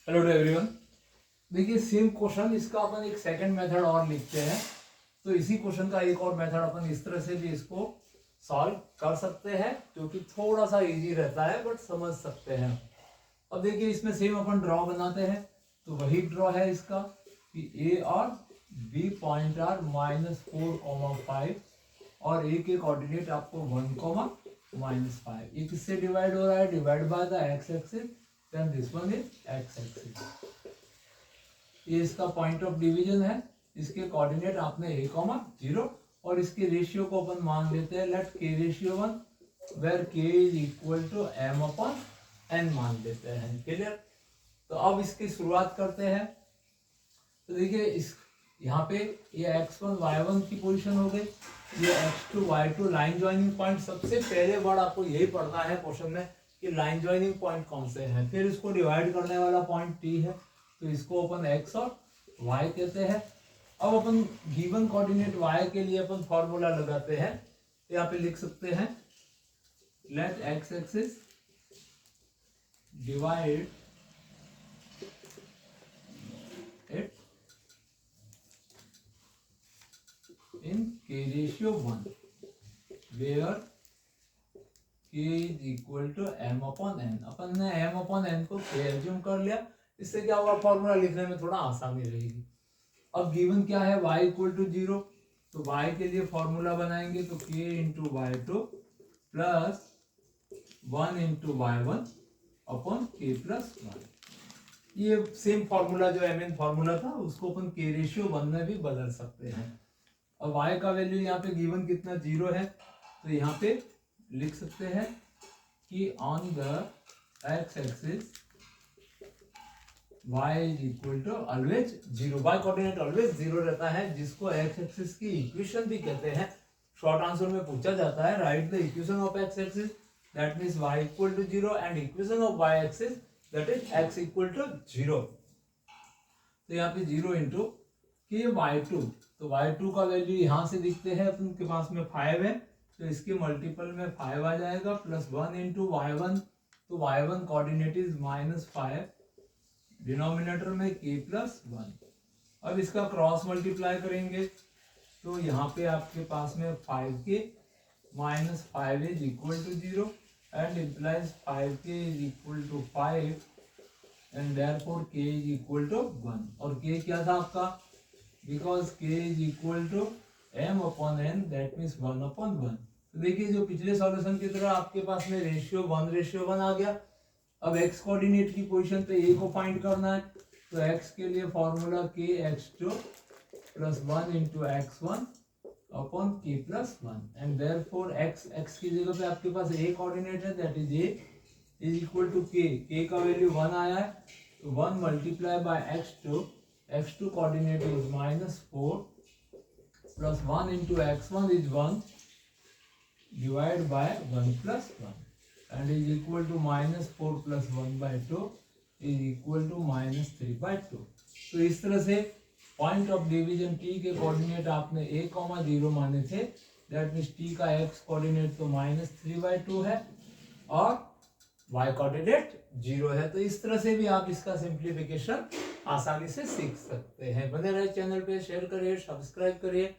Hello to everyone. देखिए same question, इसका अपन एक सेकंड मेथड और लिखते हैं। तो इसी क्वेश्चन का एक और मेथड अपन इस तरह से भी इसको सॉल्व कर सकते हैं, जो कि थोड़ा सा इजी रहता है बट समझ सकते हैं। अब देखिए इसमें सेम अपन ड्रॉ बनाते हैं, तो वही ड्रॉ है इसका कि ए और बी पॉइंट आर -4, 5 और ए के कोऑर्डिनेट आपको 1, -5। ये किससे डिवाइड हो रहा है? Divide by the x axis, then this one is x axis. ये इसका पॉइंट ऑफ डिवीजन है। इसके कोऑर्डिनेट आपने a, 0 और इसके रेशियो को अपन मान लेते हैं let k ratio 1 where k is equal to m/n मान लेते हैं। क्लियर? तो अब इसकी शुरुआत करते हैं। तो देखिए इस यहाँ पे ये x1 y1 की पोजीशन हो गई, ये x2 y2 line joining point. सबसे पहले वर्ड आपको यही पढ़ना है क्वेश्चन में कि लाइन ज्वाइनिंग पॉइंट कौन से हैं। फिर इसको डिवाइड करने वाला पॉइंट t है, तो इसको अपन x और y कहते हैं। अब अपन गिवन कोऑर्डिनेट y के लिए अपन फॉर्मूला लगाते हैं। यहाँ पे लिख सकते हैं let x axis divide it in k ratio 1 where k is equal to m/n। अपन ने m/n को k एज्यूम कर लिया। इससे क्या होगा, फॉर्मूला लिखने में थोड़ा आसानी रहेगी। अब गिवन क्या है, y इक्वल टू 0, तो y के लिए फॉर्मूला बनाएंगे तो k into y2 plus 1 into y1 upon k plus 1। ये सेम फॉर्मूला जो mn फॉर्मूला था उसको अपन k रेशियो 1 में भी बदल सकते हैं। अब y का वैल्यू यहाँ पे गिवन कितना 0 है, तो यहाँ पे लिख सकते हैं कि on the x axis y is equal to always 0। y coordinate always 0 रहता है, जिसको x एक्सिस की इक्वेशन भी कहते हैं। शॉर्ट आंसर में पूछा जाता है write the equation of x axis, that means y equal to 0 and equation of y axis that is x equal to 0। तो यहाँ पे 0 इंटू के y2, तो y2 का वैल्यू यहाँ से दिखते हैं अपन के पास में 5 है, तो इसके मल्टीपल में 5 आ जाएगा प्लस 1 इंटू y1, तो y1 कोऑर्डिनेट इज -5, डिनोमिनेटर में k प्लस 1। अब इसका क्रॉस मल्टीप्लाई करेंगे तो यहाँ पे आपके पास में 5k minus 5 is equal to 0 and implies 5k is equal to 5 and therefore k is equal to 1। और k क्या था आपका, because k is equal to m/n that means 1/1। तो देखिए जो पिछले सॉल्यूशन की तरह आपके पास में रेशियो 1 आ गया। अब x कोऑर्डिनेट की पोजीशन पे a को फाइंड करना है, तो x के लिए formula k x2 plus 1 into x1 upon k plus 1 and therefore x की जगह पे आपके पास a कोऑर्डिनेट है that is a is equal to k का वैल्यू 1 आया है, तो 1 multiply by x2 coordinate is -4 plus 1 into x1 is 1 divide by 1 plus 1 and is equal to -4 plus 1/2 is equal to -3/2। तो इस तरह से पॉइंट ऑफ डिवीजन t के coordinate आपने a, 0 माने थे, दैट मींस t का x कोऑर्डिनेट तो -3/2 है और y कोऑर्डिनेट 0 है। तो इस तरह से भी आप इसका सिंप्लीफिकेशन आसानी से सीख सकते हैं। बने रहे चैनल पे, शेयर करिए, सब्सक्राइब करिए